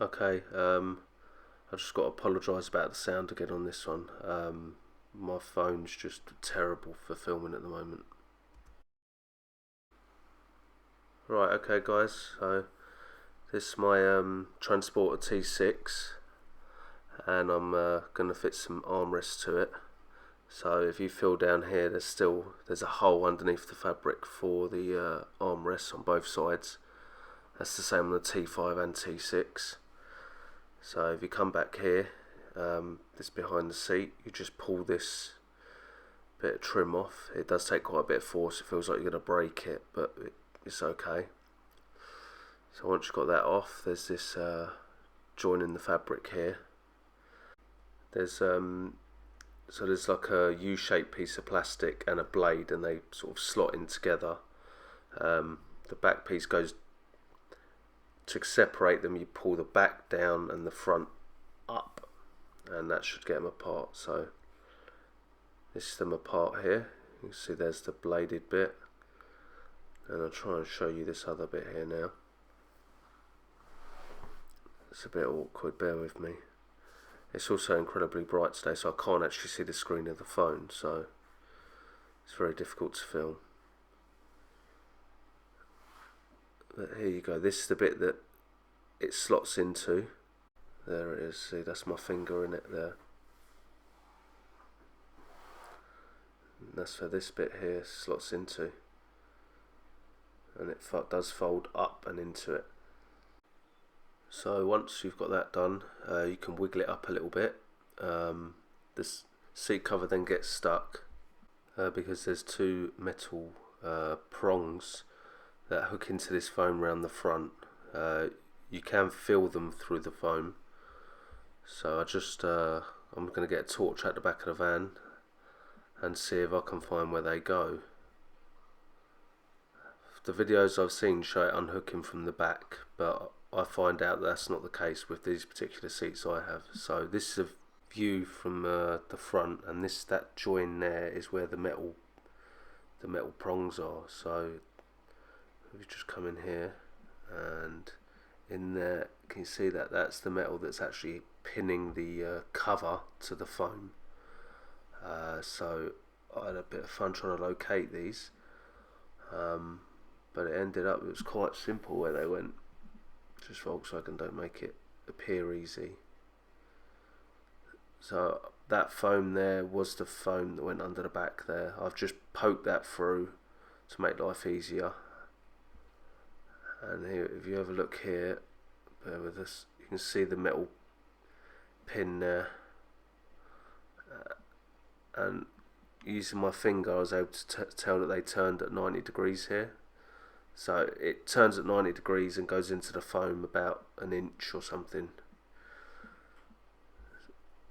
Okay, I just got to apologise about the sound again on this one. My phone's just terrible for filming at the moment. Right, okay guys, so this is my Transporter T6 and I'm going to fit some armrests to it. So if you feel down here, there's a hole underneath the fabric for the armrests on both sides. That's the same on the T5 and T6. So if you come back here, this behind the seat, you just pull this bit of trim off. It does take quite a bit of force. It feels like you're going to break it, but it's okay. So once you've got that off, there's this join in the fabric here. There's there's like a U-shaped piece of plastic and a blade, and they sort of slot in together. The back piece goes, to separate them, you pull the back down and the front up, and that should get them apart. So this is them apart here. You can see there's the bladed bit, and I'll try and show you this other bit here now. It's a bit awkward, bear with me. It's also incredibly bright today, so I can't actually see the screen of the phone, so it's very difficult to film. But here you go, this is the bit that it slots into. There it is, see, that's my finger in it there. And that's where this bit here slots into. And it does fold up and into it. So once you've got that done, you can wiggle it up a little bit. This seat cover then gets stuck because there's two metal prongs that hook into this foam around the front. You can feel them through the foam. So I'm going to get a torch at the back of the van and see if I can find where they go. The videos I've seen show it unhooking from the back, but I find out that's not the case with these particular seats I have. So this is a view from the front, and that join there is where the metal prongs are. So if you just come in here, and in there, can you see that that's the metal that's actually pinning the cover to the foam. So I had a bit of fun trying to locate these, but it was quite simple where they went. Just Volkswagen don't make it appear easy. So that foam there was the foam that went under the back there. I've just poked that through to make life easier. And here, if you have a look here, bear with us, you can see the metal pin there. And using my finger, I was able to tell that they turned at 90 degrees here. So it turns at 90 degrees and goes into the foam about an inch or something.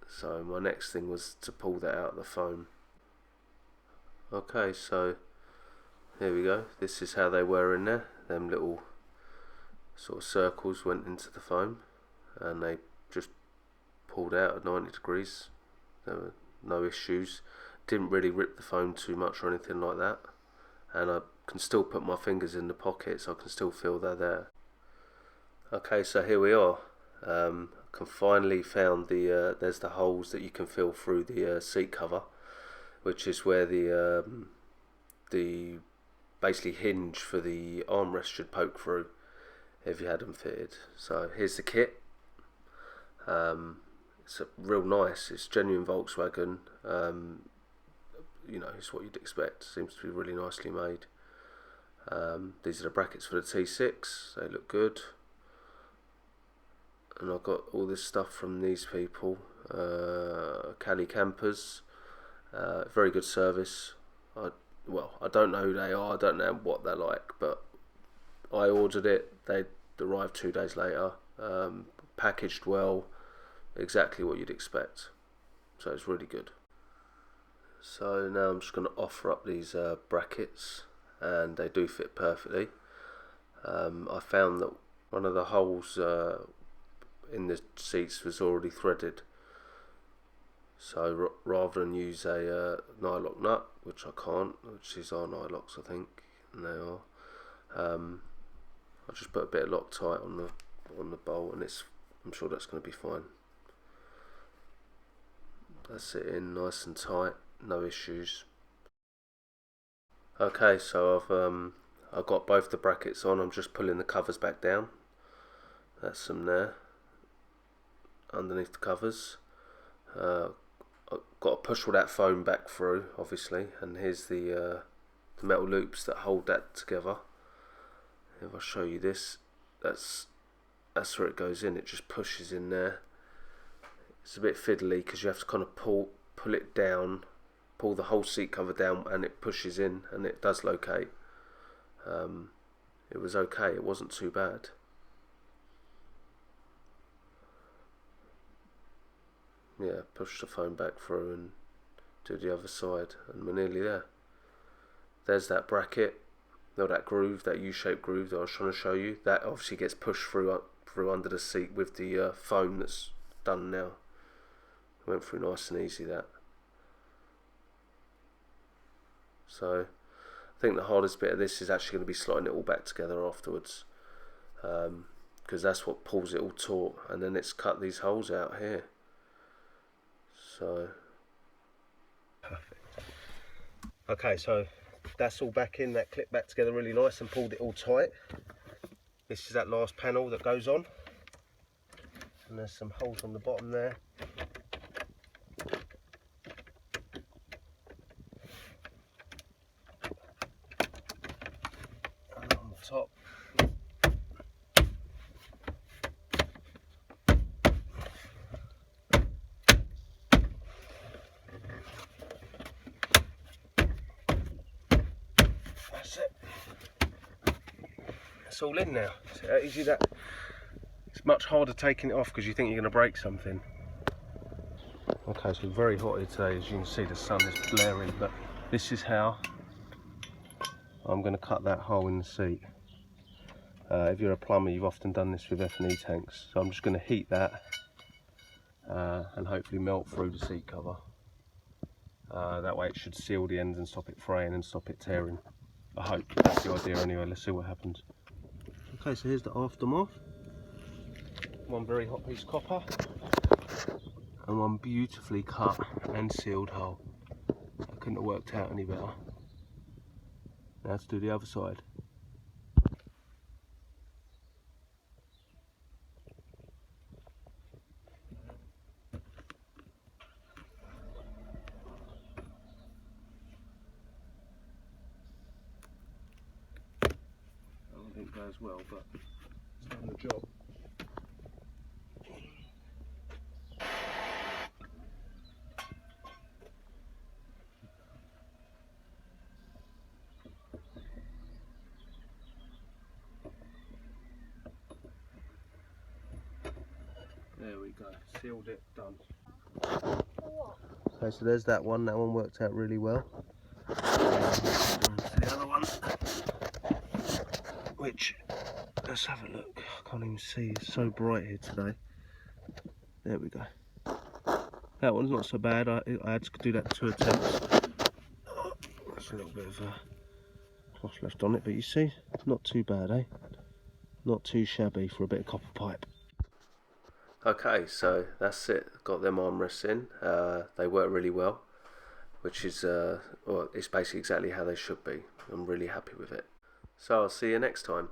So my next thing was to pull that out of the foam. Okay, so here we go. This is how they were in there. Them little sort of circles went into the foam, and they just pulled out at 90 degrees. There were no issues. Didn't really rip the foam too much or anything like that. And I can still put my fingers in the pocket, so I can still feel they're there. Okay, so here we are. I can finally found there's the holes that you can feel through the seat cover, which is where the basically hinge for the armrest should poke through if you had them fitted. So here's the kit. It's real nice. It's genuine Volkswagen. You know, it's what you'd expect. Seems to be really nicely made. These are the brackets for the T6. They look good. And I got all this stuff from these people, Cali Campers. Very good service. I don't know who they are. I don't know what they're like, but I ordered it. They arrived 2 days later. Packaged well, exactly what you'd expect. So it's really good. So now I'm just going to offer up these brackets, and they do fit perfectly. I found that one of the holes in the seats was already threaded, so rather than use a nylock nut, which I can't, which is our nylocks I think, and they are, I just put a bit of Loctite on the bolt, and it's I'm sure that's going to be fine. That's it in nice and tight, no issues. Okay, so I've got both the brackets on. I'm just pulling the covers back down. That's them there, underneath the covers. I've got to push all that foam back through, obviously, and here's the metal loops that hold that together. If I show you this, that's where it goes in. It just pushes in there. It's a bit fiddly because you have to kind of pull it down, pull the whole seat cover down, and it pushes in, and it does locate. It was okay, it wasn't too bad. Yeah, push the foam back through and do the other side, and we're nearly there. There's that bracket, no, that groove, that U-shaped groove that I was trying to show you. That obviously gets pushed through under the seat with the foam that's done now. Went through nice and easy, that. So I think the hardest bit of this is actually going to be slotting it all back together afterwards, because that's what pulls it all taut, and then it's cut these holes out here. So perfect. Okay, so that's all back in, that clip back together really nice and pulled it all tight. This is that last panel that goes on, and there's some holes on the bottom there. And on the top. That's it. It's all in now. See how easy that. It's much harder taking it off because you think you're going to break something. Okay, so very hot here today, as you can see the sun is blaring, but this is how I'm going to cut that hole in the seat. If you're a plumber, you've often done this with F&E tanks, so I'm just going to heat that and hopefully melt through the seat cover. That way it should seal the ends and stop it fraying and stop it tearing. I hope that's the idea anyway. Let's see what happens. Okay, so here's the aftermath. One very hot piece of copper and one beautifully cut and sealed hole. I couldn't have worked out any better. Now to do the other side. I don't think it goes well, but it's done the job. There we go, sealed it, done. Okay, so there's that one worked out really well. The other one, which, let's have a look, I can't even see, it's so bright here today. There we go. That one's not so bad, I had to do that 2 attempts. That's a little bit of cloth left on it, but you see, not too bad, eh? Not too shabby for a bit of copper pipe. Okay, so that's it. Got them armrests in. They work really well, which is well, it's basically exactly how they should be. I'm really happy with it. So I'll see you next time.